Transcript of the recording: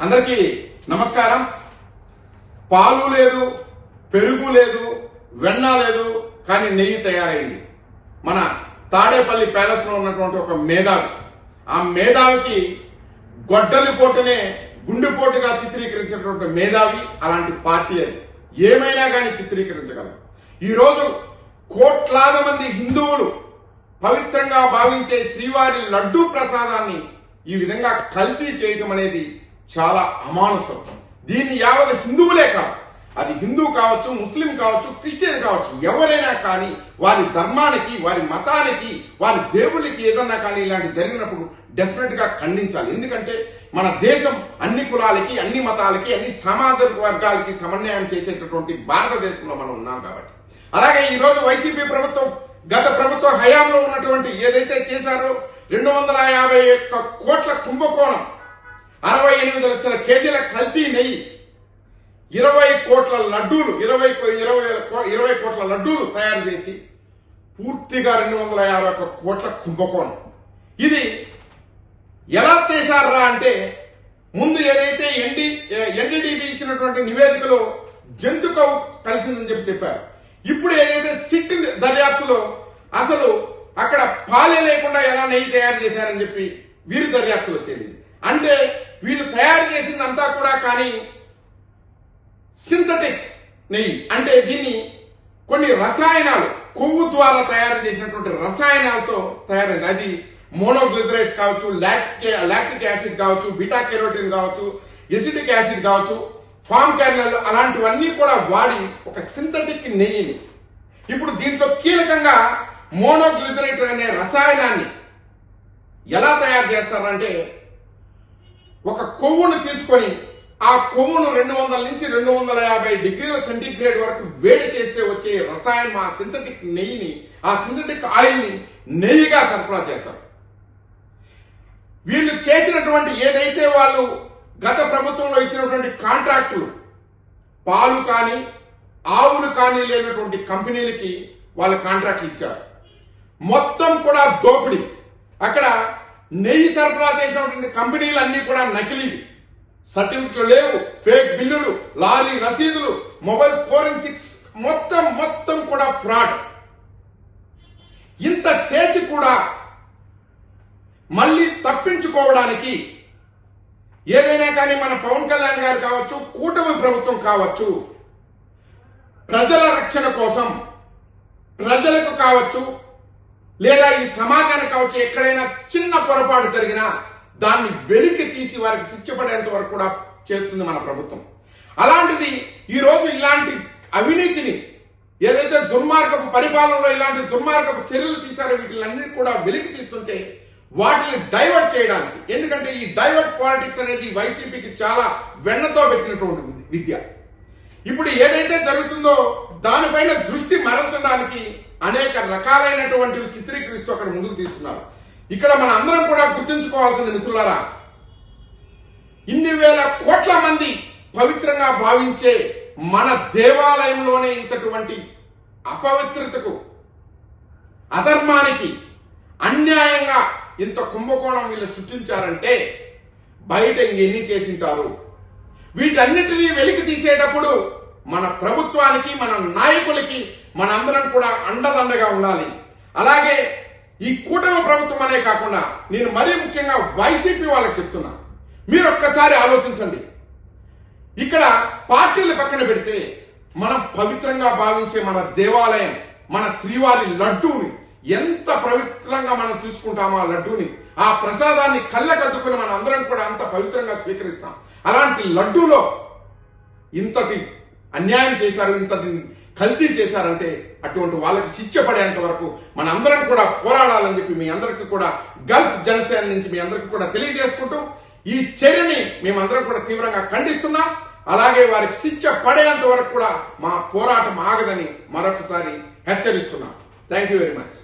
అందరికీ నమస్కారం. పాలు లేదు, పెరుగు లేదు, వెన్న లేదు, కానీ నెయ్యి తయారైంది. మన తాడేపల్లి ప్యాలెస్ లో ఉన్నటువంటి ఒక మేధావి, ఆ మేధావికి గొడ్డలి పోటునే గుండెపోటుగా చిత్రీకరించినటువంటి మేధావి. అలాంటి పార్టీ అది ఏమైనా కానీ చిత్రీకరించగలరు. ఈరోజు కోట్లాది మంది హిందువులు పవిత్రంగా భావించే శ్రీవారి లడ్డూ ప్రసాదాన్ని ఈ విధంగా కల్తీ చేయటం అనేది చాలా అమానుషం. దీన్ని యావత్ హిందువులే కాదు, అది హిందూ కావచ్చు, ముస్లిం కావచ్చు, క్రిస్టియన్ కావచ్చు, ఎవరైనా కానీ వారి ధర్మానికి, వారి మతానికి, వారి దేవుళ్ళకి ఏదన్నా కానీ ఇలాంటి జరిగినప్పుడు డెఫినెట్ గా ఖండించాలి. ఎందుకంటే మన దేశం అన్ని కులాలకి, అన్ని మతాలకి, అన్ని సామాజిక వర్గాలకి సమన్వయం చేసేటటువంటి భారతదేశంలో మనం ఉన్నాం కాబట్టి. అలాగే ఈ రోజు వైసీపీ ప్రభుత్వం గత ప్రభుత్వ హయాంలో ఉన్నటువంటి ఏదైతే చేశారో 251 కోట్ల కుంభకోణం, 68 లక్షల కేజీల కల్తీ నెయ్యి, 20 కోట్ల లడ్డూలు, 20 కోట్ల లడ్డూలు తయారు చేసి పూర్తిగా 251 కోట్ల కుంభకోణం. ఇది ఎలా చేశారా అంటే, ముందు ఏదైతే ఎన్డీడీబీ ఇచ్చినటువంటి నివేదికలో జంతుకవు కలిసిందని చెప్పారు. ఇప్పుడు ఏదైతే సిట్ దర్యాప్తులో అసలు అక్కడ పాలే లేకుండా ఎలా నెయ్యి తయారు చేశారని చెప్పి వీరి దర్యాప్తులో చేరింది. అంటే వీళ్ళు తయారు చేసిందంతా కూడా కానీ సింథటిక్ నెయ్యి. అంటే దీన్ని కొన్ని రసాయనాలు, కొవ్వు ద్వారా తయారు చేసినటువంటి రసాయనాలతో తయారైంది. అది మోనోగ్లిజరైడ్స్ కావచ్చు, లాక్టిక్ యాసిడ్ కావచ్చు, బీటా కెరోటిన్ కావచ్చు, ఎసిటిక్ యాసిడ్ కావచ్చు, ఫామ్ కెర్నల్, అలాంటివన్నీ కూడా వాడి ఒక సింథటిక్ నెయ్యిని. ఇప్పుడు దీంట్లో కీలకంగా మోనోగ్లిజరైడ్ అనే రసాయనాన్ని ఎలా తయారు చేస్తారంటే, ఒక కొవ్వును తీసుకొని ఆ కొవ్వును 200 నుంచి 250 డిగ్రీల సెంటీగ్రేడ్ వరకు వేడి చేస్తే వచ్చే రసాయనం, ఆ సింథటిక్ నెయ్యిని, ఆ సింథటిక్ ఆయిల్ ని నెయ్యిగా సరఫరా చేస్తారు. వీళ్ళు చేసినటువంటి ఏదైతే వాళ్ళు గత ప్రభుత్వంలో ఇచ్చినటువంటి కాంట్రాక్టులు, పాలు కానీ ఆవులు కానీ లేనటువంటి కంపెనీలకి వాళ్ళు కాంట్రాక్ట్లు ఇచ్చారు. మొత్తం కూడా దోపిడీ. అక్కడ నెయ్యి సరఫరా చేసినటువంటి కంపెనీలన్నీ కూడా నకిలీ, సర్టిఫికెట్లు లేవు, ఫేక్ బిల్లులు, లారీ రసీదులు, మొబైల్ ఫోరెన్సిక్స్, మొత్తం కూడా ఫ్రాడ్. ఇంత చేసి కూడా మళ్ళీ తప్పించుకోవడానికి ఏదైనా కానీ మన పవన్ కళ్యాణ్ గారు కావచ్చు, కూటమి ప్రభుత్వం కావచ్చు, ప్రజల రక్షణ కోసం, ప్రజలకు కావచ్చు లేదా ఈ సమాజానికి కావచ్చు, ఎక్కడైనా చిన్న పొరపాటు జరిగినా దాన్ని వెలికి తీసి వారికి శిక్ష పడేంత వరకు కూడా చేస్తుంది మన ప్రభుత్వం. అలాంటిది ఈరోజు ఇలాంటి అవినీతిని, ఏదైతే దుర్మార్గపు పరిపాలనలో ఇలాంటి దుర్మార్గపు చర్యలు తీశారో వీటిలన్నిటి కూడా వెలికి తీస్తుంటే వాటిని డైవర్ట్ చేయడానికి, ఎందుకంటే ఈ డైవర్ట్ పాలిటిక్స్ అనేది వైసీపీకి చాలా వెన్నతో పెట్టినటువంటి విద్య. ఇప్పుడు ఏదైతే జరుగుతుందో దానిపైన దృష్టి మరల్చడానికి అనేక రకాలైనటువంటివి చిత్రీకరిస్తూ అక్కడ ముందుకు తీస్తున్నారు. ఇక్కడ మన అందరం కూడా గుర్తుంచుకోవాల్సింది మిత్రులారా, ఇన్ని వేల కోట్ల మంది పవిత్రంగా భావించే మన దేవాలయంలోనే ఇంతటువంటి అపవిత్రతకు, అధర్మానికి, అన్యాయంగా ఇంత కుంభకోణం వీళ్ళు సృష్టించారంటే బయట ఇంకెన్ని చేసింటారు. వీటన్నిటినీ వెలికి తీసేటప్పుడు మన ప్రభుత్వానికి, మన నాయకులకి మనందరం కూడా అండదండగా ఉండాలి. అలాగే ఈ కూటమి ప్రభుత్వం అనే కాకుండా నేను మరీ ముఖ్యంగా వైసీపీ వాళ్ళకి చెప్తున్నా, మీరు ఒక్కసారి ఆలోచించండి. ఇక్కడ పార్టీలు పక్కన పెడితే మనం పవిత్రంగా భావించే మన దేవాలయం, మన శ్రీవారి లడ్డూని ఎంత పవిత్రంగా మనం చూసుకుంటామో, ఆ లడ్డూని, ఆ ప్రసాదాన్ని కళ్ళకద్దుకుని మనం అందరం కూడా అంత పవిత్రంగా స్వీకరిస్తాం. అలాంటి లడ్డూలో ఇంతటి అన్యాయం చేశారు, ఇంతటి కల్తీ చేశారంటే అటువంటి వాళ్ళకి శిక్ష పడేంత వరకు మనందరం కూడా పోరాడాలని చెప్పి మీ అందరికీ కూడా గల్ఫ్ జనసేన నుంచి మీ అందరికీ కూడా తెలియజేసుకుంటూ ఈ చర్యని మేమందరం కూడా తీవ్రంగా ఖండిస్తున్నాం. అలాగే వారికి శిక్ష పడేంత వరకు కూడా మా పోరాటం ఆగదని మరొకసారి హెచ్చరిస్తున్నాం. Thank you very much.